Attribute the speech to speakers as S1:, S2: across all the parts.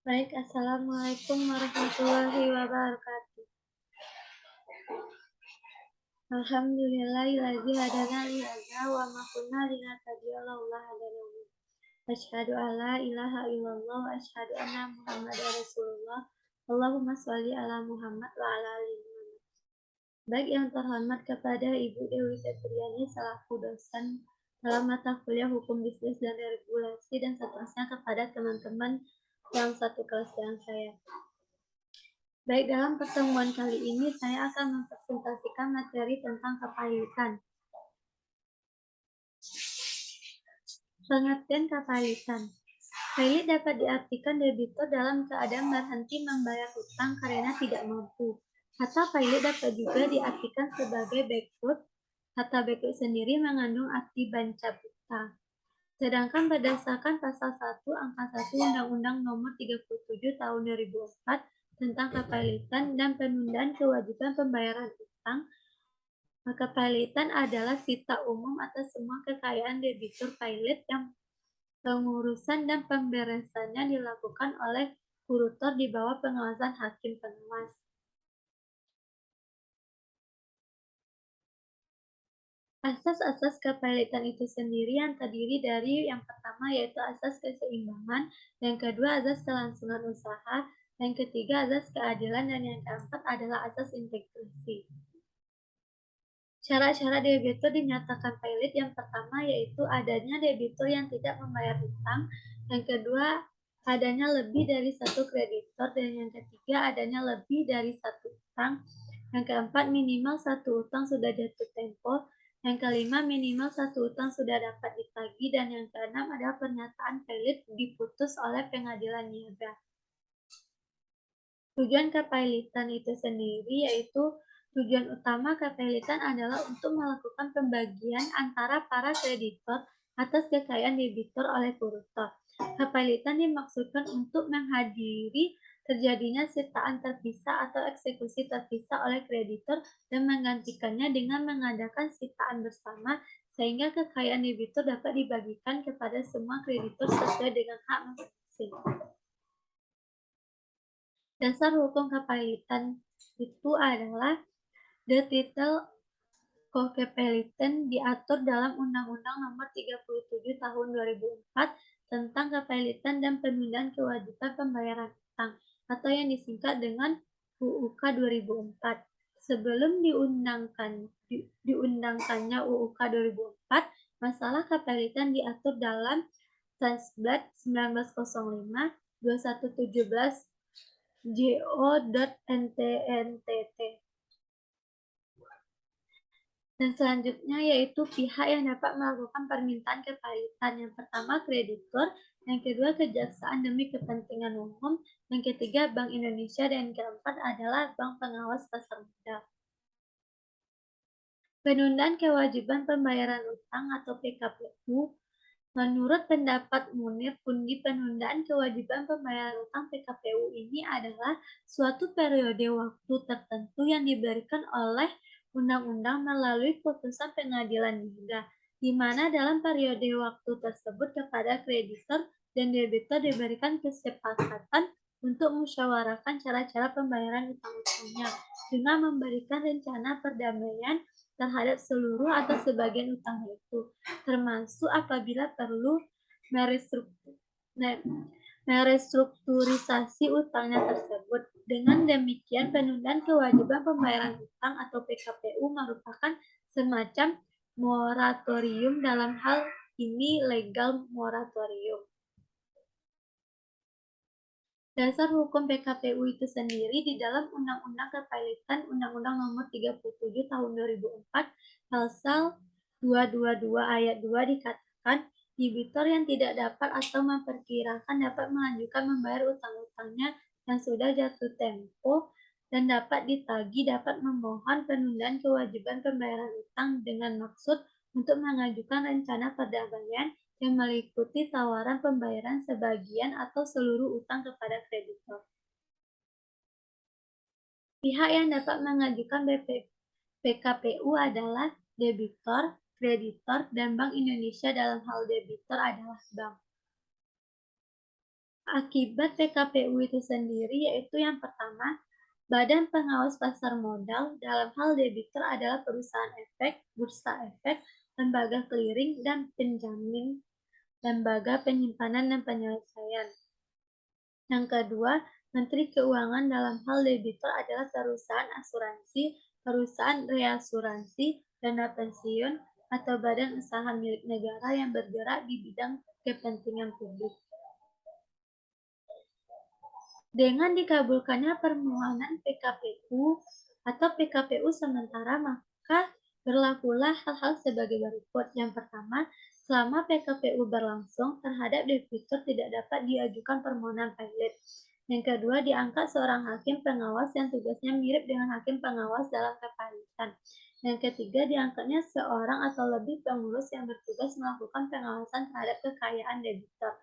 S1: Baik, Assalamualaikum warahmatullahi wabarakatuh. Alhamdulillahilladzi hadana li hadza wa ma kunna linahtadiya laula hadana. Asyhadu an la ilaha illallah wa asyhadu anna Muhammadar Rasulullah. Allahumma sholli ala Muhammad wa ala ali Muhammad. Baik yang terhormat kepada Ibu Dewi Febriani selaku dosen dalam mata kuliah Hukum Bisnis dan Regulasi dan seterusnya kepada teman-teman yang satu kelas dengan saya. Baik, dalam pertemuan kali ini saya akan mempresentasikan materi tentang kepailitan. Pengertian kepailitan. Pailit dapat diartikan debitur dalam keadaan berhenti membayar hutang karena tidak mampu. Kata pailit dapat juga diartikan sebagai bankrupt. Kata bankrupt sendiri mengandung arti bancabuta. Sedangkan berdasarkan pasal 1 angka 1 Undang-Undang Nomor 37 Tahun 2004 tentang kepailitan dan penundaan kewajiban pembayaran utang, maka kepailitan adalah sita umum atas semua kekayaan debitur pailit yang pengurusan dan pemberesannya dilakukan oleh kurutor di bawah pengawasan hakim pengawas. Asas-asas kepailitan itu sendiri yang terdiri dari yang pertama yaitu asas keseimbangan, yang kedua asas kelangsungan usaha, yang ketiga asas keadilan, dan yang keempat adalah asas integrasi. Cara-cara debitur dinyatakan pailit yang pertama yaitu adanya debitur yang tidak membayar hutang, yang kedua adanya lebih dari satu kreditor, dan yang ketiga adanya lebih dari satu utang, yang keempat minimal satu utang sudah jatuh tempo, yang kelima minimal satu utang sudah dapat ditagih, dan yang keenam adalah pernyataan pailit diputus oleh pengadilan niaga. Tujuan kepailitan itu sendiri yaitu tujuan utama kepailitan adalah untuk melakukan pembagian antara para kreditor atas kekayaan debitur oleh kurutor. Kepailitan dimaksudkan untuk menghadiri terjadinya sitaan terpisah atau eksekusi terpisah oleh kreditor dan menggantikannya dengan mengadakan sitaan bersama sehingga kekayaan debitur dapat dibagikan kepada semua kreditur sesuai dengan hak masing-masing. Dasar hukum kepailitan itu adalah the title kepailitan diatur dalam Undang-Undang Nomor 37 Tahun 2004 tentang kepailitan dan penundaan kewajiban pembayaran utang atau yang disingkat dengan UUK 2004. Sebelum diundangkannya UUK 2004, masalah kepailitan diatur dalam Transblad 1905 2117 JO.NTNTT. Dan selanjutnya yaitu pihak yang dapat melakukan permintaan kepailitan. Yang pertama kreditur, yang kedua kejaksaan demi kepentingan umum, yang ketiga Bank Indonesia, dan yang keempat adalah Bank Pengawas Pasar Modal. Penundaan kewajiban pembayaran utang atau PKPU. Menurut pendapat Munir Pundi, penundaan kewajiban pembayaran utang PKPU ini adalah suatu periode waktu tertentu yang diberikan oleh undang-undang melalui putusan pengadilan niaga, di mana dalam periode waktu tersebut kepada kreditor dan debitur diberikan kesepakatan untuk musyawarahkan cara-cara pembayaran utang-utangnya dengan memberikan rencana perdamaian terhadap seluruh atau sebagian utang itu, termasuk apabila perlu merestrukturisasi utangnya tersebut. Dengan demikian, penundaan kewajiban pembayaran utang atau PKPU merupakan semacam moratorium, dalam hal ini legal moratorium. Dasar hukum PKPU itu sendiri di dalam Undang-Undang Kepailitan Undang-Undang Nomor 37 Tahun 2004 Pasal 222 Ayat 2 dikatakan debitur yang tidak dapat atau memperkirakan dapat melanjutkan membayar utang-utangnya yang sudah jatuh tempo dan dapat ditagih dapat memohon penundaan kewajiban pembayaran utang dengan maksud untuk mengajukan rencana perdamaian yang meliputi tawaran pembayaran sebagian atau seluruh utang kepada kreditor. Pihak yang dapat mengajukan PKPU adalah debitor, kreditor, dan Bank Indonesia. Dalam hal debitor adalah bank. Akibat PKPU itu sendiri yaitu yang pertama, Badan Pengawas Pasar Modal dalam hal debitur adalah perusahaan efek, bursa efek, lembaga clearing, dan penjamin, lembaga penyimpanan dan penyelesaian. Yang kedua, Menteri Keuangan dalam hal debitur adalah perusahaan asuransi, perusahaan reasuransi, dana pensiun, atau badan usaha milik negara yang bergerak di bidang kepentingan publik. Dengan dikabulkannya permohonan PKPU atau PKPU sementara, maka berlakulah hal-hal sebagai berikut. Yang pertama, selama PKPU berlangsung, terhadap debitur tidak dapat diajukan permohonan pilot. Yang kedua, diangkat seorang hakim pengawas yang tugasnya mirip dengan hakim pengawas dalam kepailitan. Yang ketiga, diangkatnya seorang atau lebih pengurus yang bertugas melakukan pengawasan terhadap kekayaan debitur.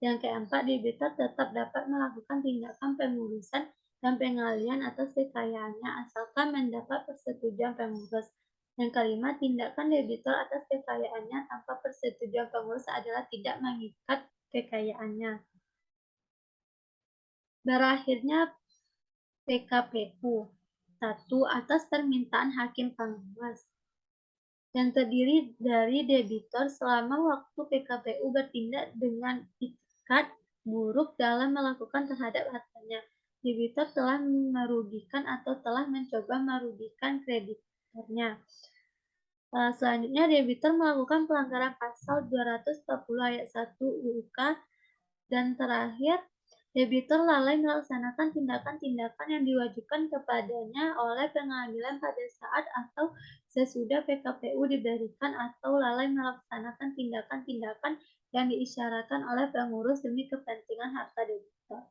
S1: Yang keempat, debitur tetap dapat melakukan tindakan pengurusan dan pengalihan atas kekayaannya asalkan mendapat persetujuan pengurus. Yang kelima, tindakan debitur atas kekayaannya tanpa persetujuan pengurus adalah tidak mengikat kekayaannya. Berakhirnya PKPU. 1. Atas permintaan hakim pengawas yang terdiri dari debitur selama waktu PKPU bertindak dengan itikat buruk dalam melakukan terhadap hartanya. Debitur telah merugikan atau telah mencoba merugikan kreditornya. Selanjutnya, debitur melakukan pelanggaran pasal 240 ayat 1 UUK. Dan terakhir, debitur lalai melaksanakan tindakan-tindakan yang diwajibkan kepadanya oleh pengadilan pada saat atau sesudah PKPU diberikan atau lalai melaksanakan tindakan-tindakan yang diisyaratkan oleh pengurus demi kepentingan harta debitur.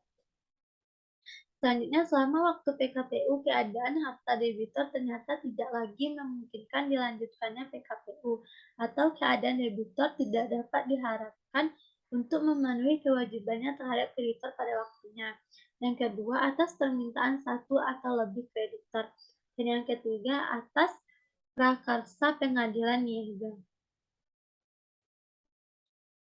S1: Selanjutnya, selama waktu PKPU, keadaan harta debitur ternyata tidak lagi memungkinkan dilanjutkannya PKPU, atau keadaan debitur tidak dapat diharapkan untuk memenuhi kewajibannya terhadap kreditor pada waktunya. Yang kedua, atas permintaan satu atau lebih kreditor. Dan yang ketiga, atas prakarsa pengadilan niaga.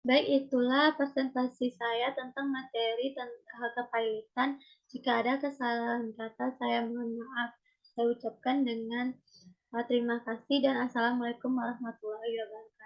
S1: Baik, itulah presentasi saya tentang materi kepailitan. Jika ada kesalahan kata, saya mohon maaf. Saya ucapkan dengan terima kasih dan assalamualaikum warahmatullahi wabarakatuh.